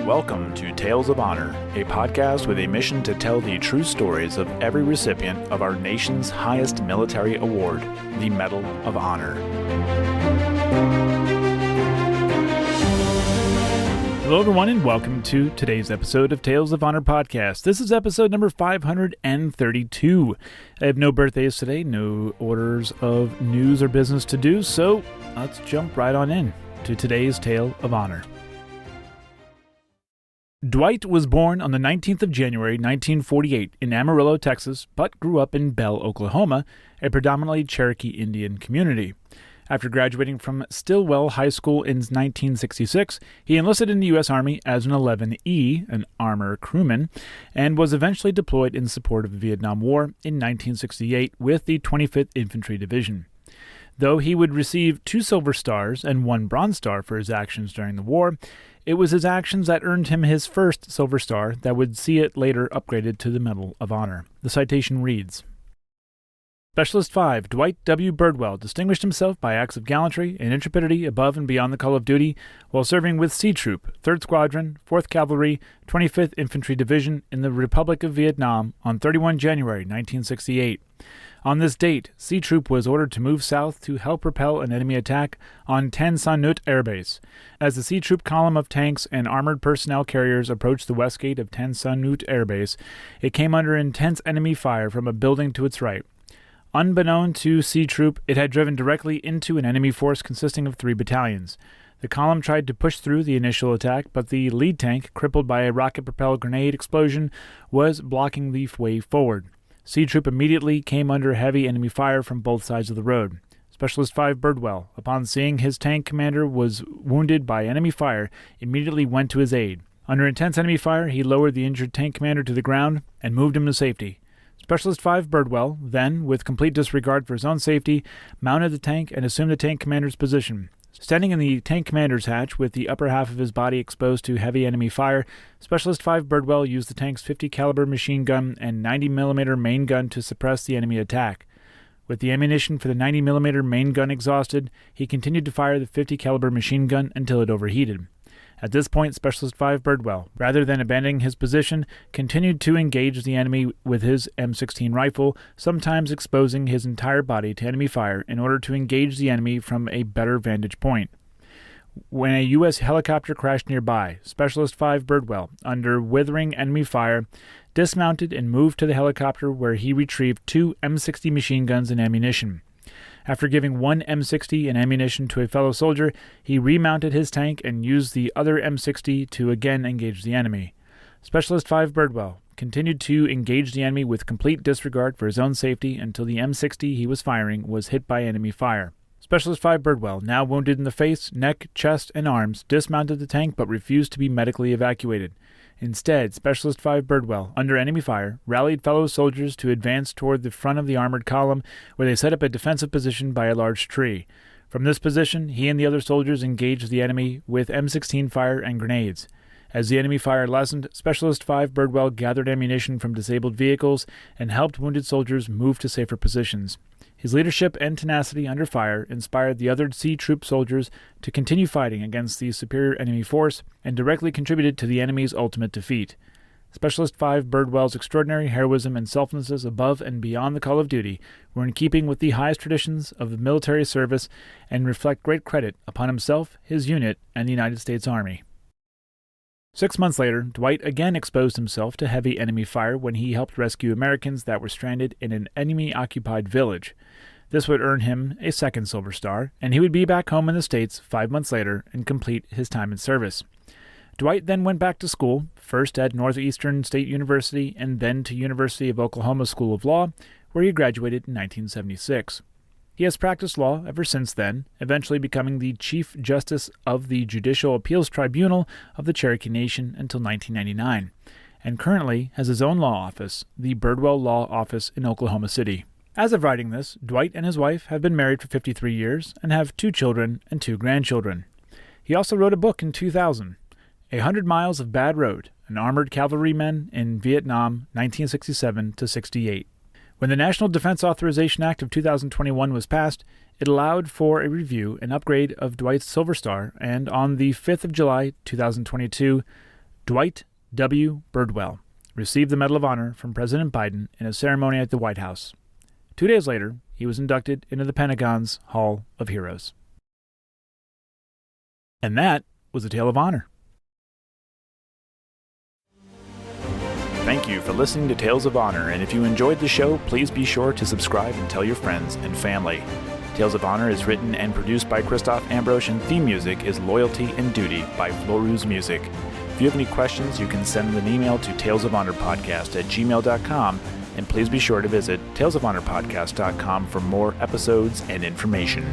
Welcome to Tales of Honor, a podcast with a mission to tell the true stories of every recipient of our nation's highest military award, the Medal of Honor. Hello everyone and welcome to today's episode of Tales of Honor podcast. This is episode number 532. I have no birthdays today, no orders of news or business to do, so let's jump right on in to today's Tale of Honor. Dwight was born on the 19th of January, 1948 in Amarillo, Texas, but grew up in Bell, Oklahoma, a predominantly Cherokee Indian community. After graduating from Stillwell High School in 1966, he enlisted in the U.S. Army as an 11E, an armor crewman, and was eventually deployed in support of the Vietnam War in 1968 with the 25th Infantry Division. Though he would receive 2 Silver Stars and 1 Bronze Star for his actions during the war, it was his actions that earned him his first Silver Star that would see it later upgraded to the Medal of Honor. The citation reads, Specialist 5, Dwight W Birdwell, distinguished himself by acts of gallantry and intrepidity above and beyond the call of duty while serving with C Troop, 3rd Squadron, 4th Cavalry, 25th Infantry Division in the Republic of Vietnam on 31 January 1968. On this date, C Troop was ordered to move south to help repel an enemy attack on Tan Son Nhut Air Base. As the C Troop column of tanks and armored personnel carriers approached the west gate of Tan Son Nhut Air Base, it came under intense enemy fire from a building to its right. Unbeknown to C Troop, it had driven directly into an enemy force consisting of 3 battalions. The column tried to push through the initial attack, but the lead tank, crippled by a rocket-propelled grenade explosion, was blocking the way forward. C Troop immediately came under heavy enemy fire from both sides of the road. Specialist 5 Birdwell, upon seeing his tank commander was wounded by enemy fire, immediately went to his aid. Under intense enemy fire, he lowered the injured tank commander to the ground and moved him to safety. Specialist 5 Birdwell then, with complete disregard for his own safety, mounted the tank and assumed the tank commander's position. Standing in the tank commander's hatch with the upper half of his body exposed to heavy enemy fire, Specialist 5 Birdwell used the tank's 50 caliber machine gun and 90mm main gun to suppress the enemy attack. With the ammunition for the 90mm main gun exhausted, he continued to fire the 50 caliber machine gun until it overheated. At this point, Specialist 5 Birdwell, rather than abandoning his position, continued to engage the enemy with his M16 rifle, sometimes exposing his entire body to enemy fire in order to engage the enemy from a better vantage point. When a U.S. helicopter crashed nearby, Specialist 5 Birdwell, under withering enemy fire, dismounted and moved to the helicopter where he retrieved 2 M60 machine guns and ammunition. After giving 1 M60 and ammunition to a fellow soldier, he remounted his tank and used the other M60 to again engage the enemy. Specialist 5 Birdwell continued to engage the enemy with complete disregard for his own safety until the M60 he was firing was hit by enemy fire. Specialist 5 Birdwell, now wounded in the face, neck, chest, and arms, dismounted the tank but refused to be medically evacuated. Instead, Specialist 5 Birdwell, under enemy fire, rallied fellow soldiers to advance toward the front of the armored column, where they set up a defensive position by a large tree. From this position, he and the other soldiers engaged the enemy with M16 fire and grenades. As the enemy fire lessened, Specialist 5 Birdwell gathered ammunition from disabled vehicles and helped wounded soldiers move to safer positions. His leadership and tenacity under fire inspired the other C Troop soldiers to continue fighting against the superior enemy force and directly contributed to the enemy's ultimate defeat. Specialist 5 Birdwell's extraordinary heroism and selflessness above and beyond the call of duty were in keeping with the highest traditions of military service and reflect great credit upon himself, his unit, and the United States Army. 6 months later, Dwight again exposed himself to heavy enemy fire when he helped rescue Americans that were stranded in an enemy-occupied village. This would earn him a 2nd Silver Star, and he would be back home in the States 5 months later and complete his time in service. Dwight then went back to school, first at Northeastern State University and then to University of Oklahoma School of Law, where he graduated in 1976. He has practiced law ever since then, eventually becoming the Chief Justice of the Judicial Appeals Tribunal of the Cherokee Nation until 1999, and currently has his own law office, the Birdwell Law Office in Oklahoma City. As of writing this, Dwight and his wife have been married for 53 years and have 2 children and 2 grandchildren. He also wrote a book in 2000, 100 Miles of Bad Road, an armored cavalryman in Vietnam, 1967 to 68. When the National Defense Authorization Act of 2021 was passed, it allowed for a review and upgrade of Dwight's Silver Star, and on the 5th of July, 2022, Dwight W. Birdwell received the Medal of Honor from President Biden in a ceremony at the White House. 2 days later, he was inducted into the Pentagon's Hall of Heroes. And that was a Tale of Honor. Thank you for listening to Tales of Honor, and if you enjoyed the show, please be sure to subscribe and tell your friends and family. Tales of Honor is written and produced by Christoph Ambrosch, and theme music is Loyalty and Duty by Floruz Music. If you have any questions, you can send an email to talesofhonorpodcast@gmail.com, and please be sure to visit talesofhonorpodcast.com for more episodes and information.